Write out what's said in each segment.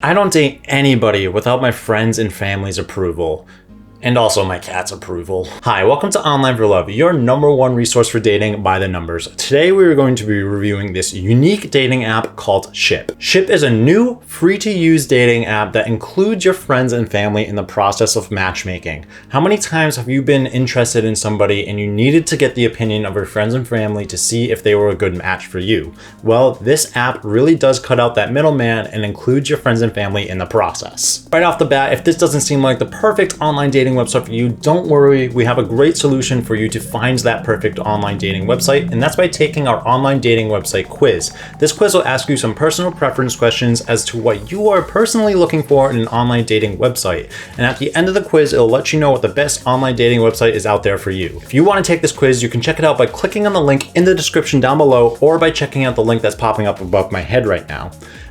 I don't date anybody without my friends and family's approval. And also my cat's approval. Hi, welcome to Online for Love, your #1 resource for dating by the numbers. Today we are going to be reviewing this unique dating app called Ship. Ship is a new, free-to-use dating app that includes your friends and family in the process of matchmaking. How many times have you been interested in somebody and you needed to get the opinion of your friends and family to see if they were a good match for you? Well, this app really does cut out that middleman and includes your friends and family in the process. Right off the bat, if this doesn't seem like the perfect online dating website for you, don't worry, we have a great solution for you to find that perfect online dating website, and that's by taking our online dating website quiz. This quiz will ask you some personal preference questions as to what you are personally looking for in an online dating website, and at the end of the quiz, it'll let you know what the best online dating website is out there for you. If you want to take this quiz, you can check it out by clicking on the link in the description down below or by checking out the link that's popping up above my head right now.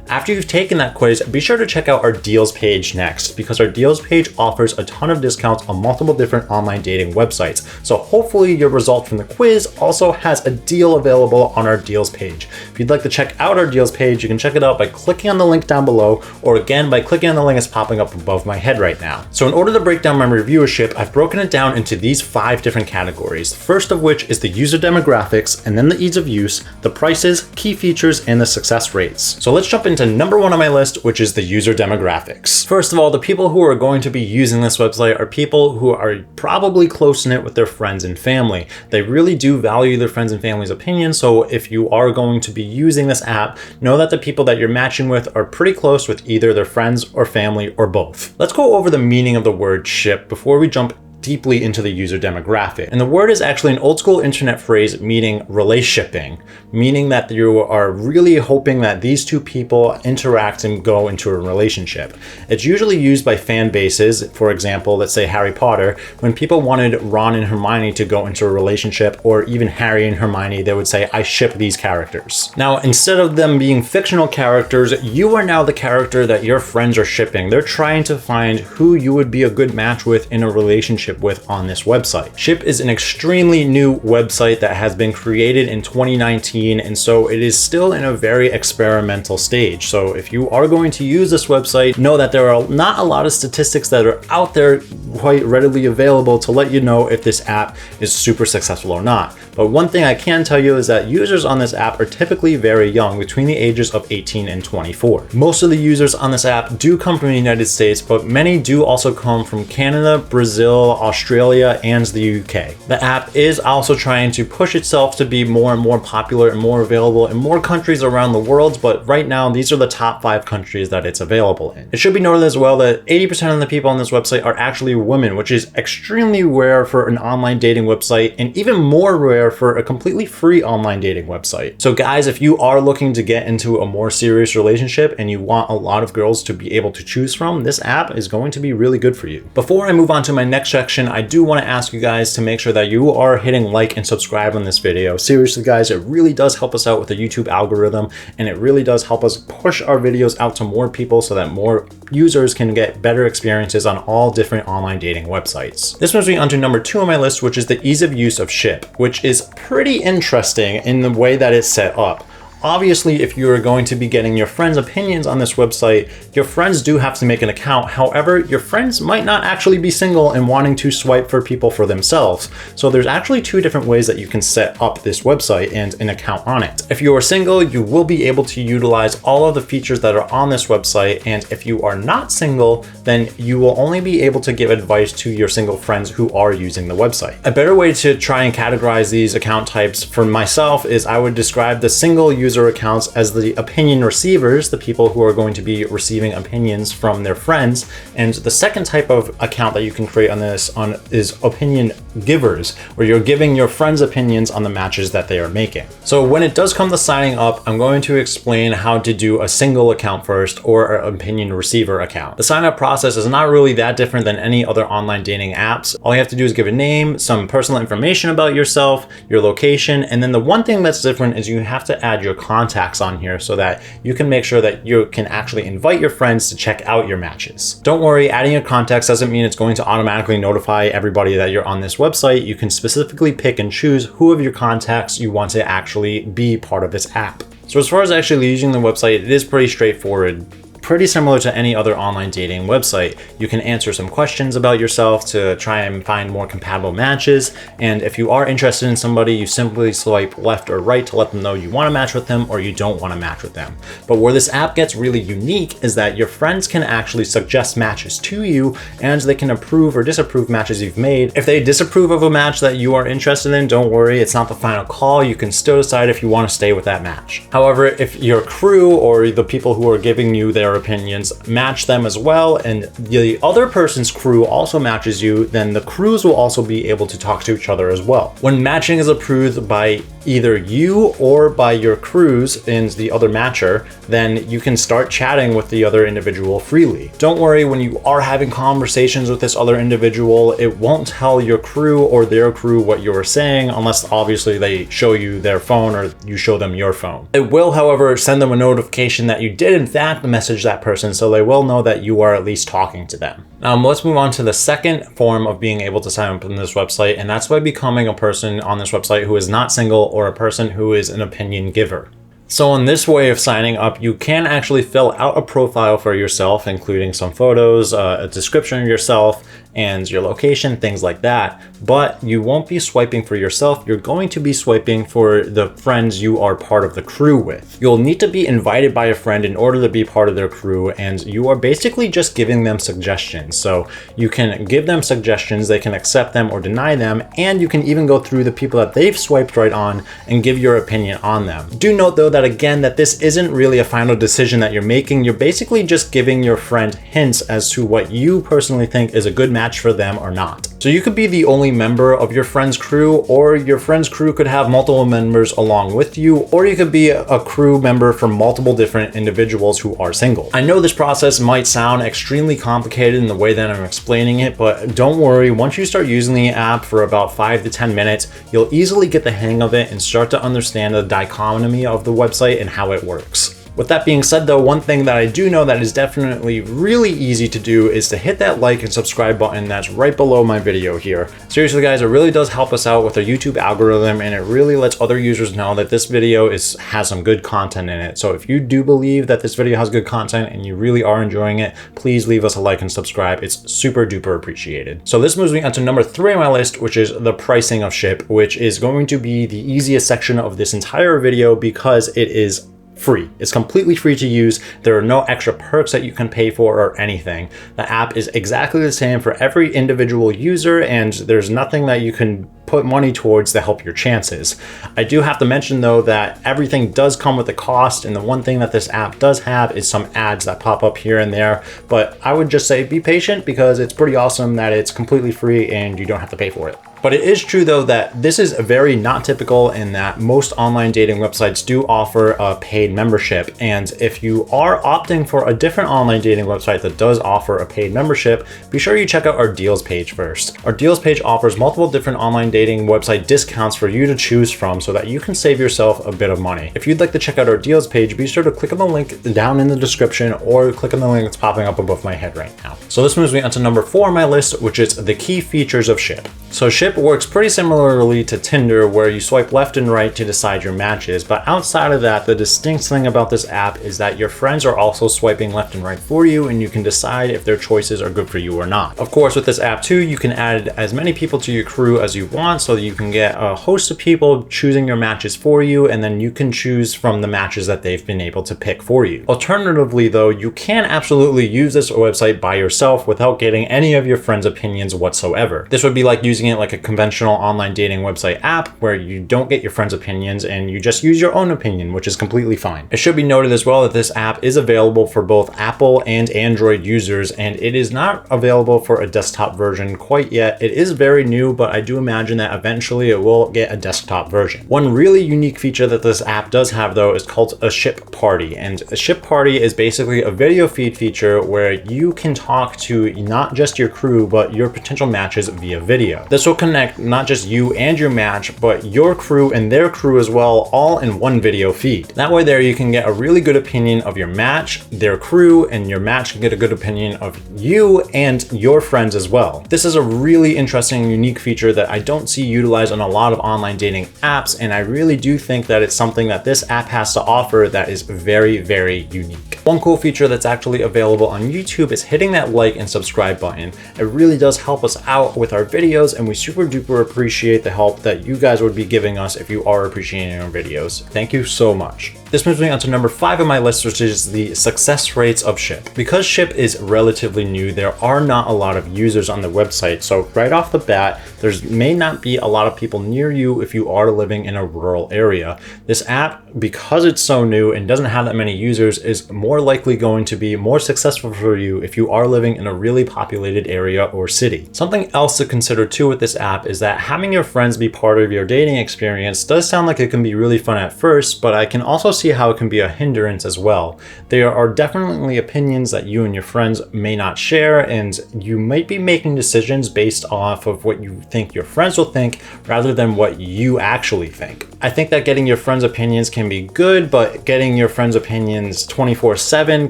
After you've taken that quiz, be sure to check out our deals page next, because our deals page offers a ton of discounts on multiple different online dating websites. So hopefully your result from the quiz also has a deal available on our deals page. If you'd like to check out our deals page, you can check it out by clicking on the link down below, or again by clicking on the link that's popping up above my head right now. So in order to break down my review of Ship, I've broken it down into these 5 different categories. The first of which is the user demographics, and then the ease of use, the prices, key features, and the success rates. So let's jump into number 1 on my list, which is the user demographics. First of all, the people who are going to be using this website are people who are probably close-knit with their friends and family. They really do value their friends and family's opinion, so if you are going to be using this app, know that the people that you're matching with are pretty close with either their friends or family or both. Let's go over the meaning of the word ship before we jump deeply into the user demographic. And the word is actually an old school internet phrase meaning relationshipping, meaning that you are really hoping that these two people interact and go into a relationship. It's usually used by fan bases, for example, let's say Harry Potter, when people wanted Ron and Hermione to go into a relationship, or even Harry and Hermione, they would say, I ship these characters. Now, instead of them being fictional characters, you are now the character that your friends are shipping. They're trying to find who you would be a good match with in a relationship with on this website. Ship is an extremely new website that has been created in 2019, and so it is still in a very experimental stage. So if you are going to use this website, know that there are not a lot of statistics that are out there quite readily available to let you know if this app is super successful or not. But one thing I can tell you is that users on this app are typically very young, between the ages of 18 and 24. Most of the users on this app do come from the United States, but many do also come from Canada, Brazil, Australia, and the UK. The app is also trying to push itself to be more and more popular and more available in more countries around the world, but right now these are the top 5 countries that it's available in. It should be noted as well that 80% of the people on this website are actually women, which is extremely rare for an online dating website, and even more rare for a completely free online dating website. So guys, if you are looking to get into a more serious relationship and you want a lot of girls to be able to choose from, this app is going to be really good for you. Before I move on to my next section, I do want to ask you guys to make sure that you are hitting like and subscribe on this video. Seriously guys, it really does help us out with the YouTube algorithm, and it really does help us push our videos out to more people so that more users can get better experiences on all different online dating websites. This moves me on to number 2 on my list, which is the ease of use of Ship, which is pretty interesting in the way that it's set up. Obviously, if you are going to be getting your friends' opinions on this website, your friends do have to make an account. However, your friends might not actually be single and wanting to swipe for people for themselves. So there's actually 2 different ways that you can set up this website and an account on it. If you are single, you will be able to utilize all of the features that are on this website. And if you are not single, then you will only be able to give advice to your single friends who are using the website. A better way to try and categorize these account types for myself is I would describe the single user accounts as the opinion receivers, the people who are going to be receiving opinions from their friends. And the second type of account that you can create on this is opinion givers, where you're giving your friends opinions on the matches that they are making. So when it does come to signing up, I'm going to explain how to do a single account first, or an opinion receiver account. The sign up process is not really that different than any other online dating apps. All you have to do is give a name, some personal information about yourself, your location, and then the one thing that's different is you have to add your contacts on here so that you can make sure that you can actually invite your friends to check out your matches. Don't worry, adding your contacts doesn't mean it's going to automatically notify everybody that you're on this website. You can specifically pick and choose who of your contacts you want to actually be part of this app. So as far as actually using the website, it is pretty straightforward. pretty similar to any other online dating website. You can answer some questions about yourself to try and find more compatible matches, and if you are interested in somebody, you simply swipe left or right to let them know you want to match with them or you don't want to match with them. But where this app gets really unique is that your friends can actually suggest matches to you, and they can approve or disapprove matches you've made. If they disapprove of a match that you are interested in, don't worry, it's not the final call. You can still decide if you want to stay with that match. However, if your crew or the people who are giving you their opinions match them as well, and the other person's crew also matches you, then the crews will also be able to talk to each other as well. When matching is approved by either you or by your crews and the other matcher, then you can start chatting with the other individual freely. Don't worry, when you are having conversations with this other individual, it won't tell your crew or their crew what you're saying unless obviously they show you their phone or you show them your phone. It will, however, send them a notification that you did in fact message that person, so they will know that you are at least talking to them. Let's move on to the second form of being able to sign up on this website, and that's by becoming a person on this website who is not single or a person who is an opinion giver. So in this way of signing up, you can actually fill out a profile for yourself, including some photos, a description of yourself, and your location, things like that. But you won't be swiping for yourself. You're going to be swiping for the friends you are part of the crew with. You'll need to be invited by a friend in order to be part of their crew, and you are basically just giving them suggestions. So you can give them suggestions, they can accept them or deny them, and you can even go through the people that they've swiped right on and give your opinion on them. Do note though that again, that this isn't really a final decision that you're making. You're basically just giving your friend hints as to what you personally think is a good match for them or not. So you could be the only member of your friend's crew, or your friend's crew could have multiple members along with you, or you could be a crew member for multiple different individuals who are single. I know this process might sound extremely complicated in the way that I'm explaining it, but don't worry, once you start using the app for about 5 to 10 minutes, you'll easily get the hang of it and start to understand the dichotomy of the website and how it works. With that being said though, one thing that I do know that is definitely really easy to do is to hit that like and subscribe button that's right below my video here. Seriously guys, it really does help us out with our YouTube algorithm, and it really lets other users know that this video has some good content in it. So if you do believe that this video has good content and you really are enjoying it, please leave us a like and subscribe. It's super duper appreciated. So this moves me on to number 3 on my list, which is the pricing of Ship, which is going to be the easiest section of this entire video because it is free. It's completely free to use. There are no extra perks that you can pay for or anything. The app is exactly the same for every individual user, and there's nothing that you can put money towards to help your chances. I do have to mention though that everything does come with a cost, and the one thing that this app does have is some ads that pop up here and there, but I would just say be patient because it's pretty awesome that it's completely free and you don't have to pay for it. But it is true though that this is very not typical in that most online dating websites do offer a paid membership. And if you are opting for a different online dating website that does offer a paid membership, be sure you check out our deals page first. Our deals page offers multiple different online dating website discounts for you to choose from so that you can save yourself a bit of money. If you'd like to check out our deals page, be sure to click on the link down in the description or click on the link that's popping up above my head right now. So this moves me on to number 4 on my list, which is the key features of Ship. So Ship works pretty similarly to Tinder, where you swipe left and right to decide your matches, but outside of that, the distinct thing about this app is that your friends are also swiping left and right for you, and you can decide if their choices are good for you or not. Of course, with this app too, you can add as many people to your crew as you want, so that you can get a host of people choosing your matches for you, and then you can choose from the matches that they've been able to pick for you. Alternatively though, you can absolutely use this website by yourself without getting any of your friends' opinions whatsoever. This would be like using it like a conventional online dating website app where you don't get your friends' opinions and you just use your own opinion, which is completely fine. It should be noted as well that this app is available for both Apple and Android users, and it is not available for a desktop version quite yet. It is very new, but I do imagine that eventually it will get a desktop version. One really unique feature that this app does have though is called a Ship Party, and a Ship Party is basically a video feed feature where you can talk to not just your crew but your potential matches via video. This will connect not just you and your match, but your crew and their crew as well, all in one video feed. That way there you can get a really good opinion of your match, their crew, and your match can get a good opinion of you and your friends as well. This is a really interesting and unique feature that I don't see utilized on a lot of online dating apps, and I really do think that it's something that this app has to offer that is very, very unique. One cool feature that's actually available on YouTube is hitting that like and subscribe button. It really does help us out with our videos, and we super duper appreciate the help that you guys would be giving us if you are appreciating our videos. Thank you so much. This moves me on to number 5 on my list, which is the success rates of Ship. Because Ship is relatively new, there are not a lot of users on the website. So right off the bat, there may not be a lot of people near you if you are living in a rural area. This app, because it's so new and doesn't have that many users, is more likely going to be more successful for you if you are living in a really populated area or city. Something else to consider too with this app is that having your friends be part of your dating experience does sound like it can be really fun at first, but I can also see how it can be a hindrance as well. There are definitely opinions that you and your friends may not share, and you might be making decisions based off of what you think your friends will think rather than what you actually think. I think that getting your friends' opinions can be good, but getting your friends' opinions 24/7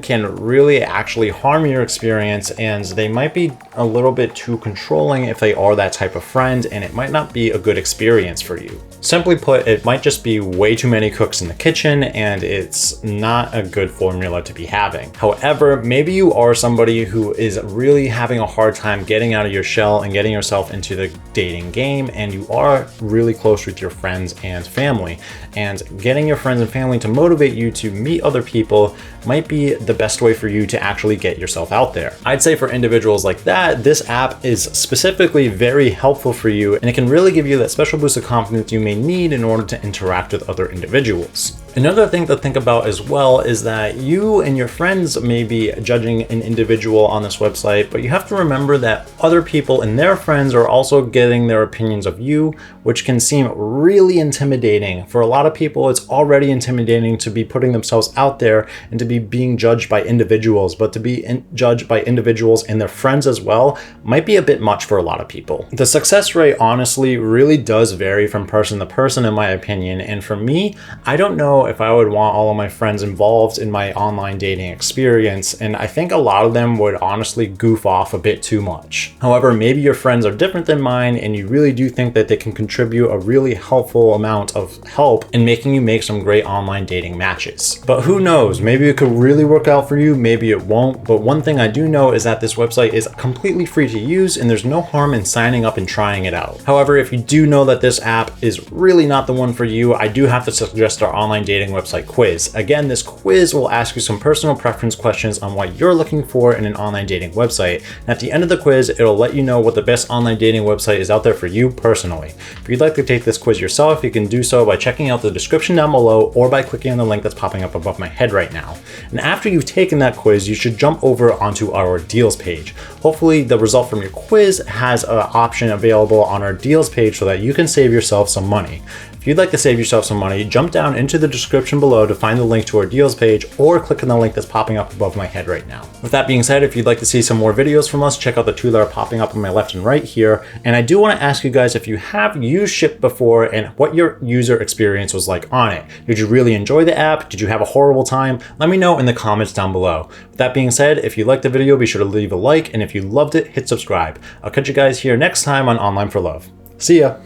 can really actually harm your experience, and they might be a little bit too controlling if they are that type of friend, and it might not be a good experience for you. Simply put, it might just be way too many cooks in the kitchen, and it's not a good formula to be having. However, maybe you are somebody who is really having a hard time getting out of your shell and getting yourself into the dating game, and you are really close with your friends and family. And getting your friends and family to motivate you to meet other people might be the best way for you to actually get yourself out there. I'd say for individuals like that, this app is specifically very helpful for you, and it can really give you that special boost of confidence you may need in order to interact with other individuals. Another thing to think about as well is that you and your friends may be judging an individual on this website, but you have to remember that other people and their friends are also getting their opinions of you, which can seem really intimidating. For a lot of people, it's already intimidating to be putting themselves out there and to be being judged by individuals, but to be judged by individuals and their friends as well might be a bit much for a lot of people. The success rate honestly really does vary from person to person, in my opinion, and for me, I don't know if I would want all of my friends involved in my online dating experience, and I think a lot of them would honestly goof off a bit too much. However, maybe your friends are different than mine, and you really do think that they can contribute a really helpful amount of help in making you make some great online dating matches. But who knows, maybe it could really work out for you, maybe it won't, but one thing I do know is that this website is completely free to use, and there's no harm in signing up and trying it out. However, if you do know that this app is really not the one for you, I do have to suggest our online dating website quiz. Again, this quiz will ask you some personal preference questions on what you're looking for in an online dating website. And at the end of the quiz, it'll let you know what the best online dating website is out there for you personally. If you'd like to take this quiz yourself, you can do so by checking out the description down below or by clicking on the link that's popping up above my head right now. And after you've taken that quiz, you should jump over onto our deals page. Hopefully the result from your quiz has an option available on our deals page so that you can save yourself some money. If you'd like to save yourself some money, jump down into the description below to find the link to our deals page, or click on the link that's popping up above my head right now. With that being said, if you'd like to see some more videos from us, check out the two that are popping up on my left and right here. And I do want to ask you guys if you have used Ship before and what your user experience was like on it. Did you really enjoy the app? Did you have a horrible time? Let me know in the comments down below. With that being said, if you liked the video, be sure to leave a like, and if you loved it, hit subscribe. I'll catch you guys here next time on Online for Love. See ya!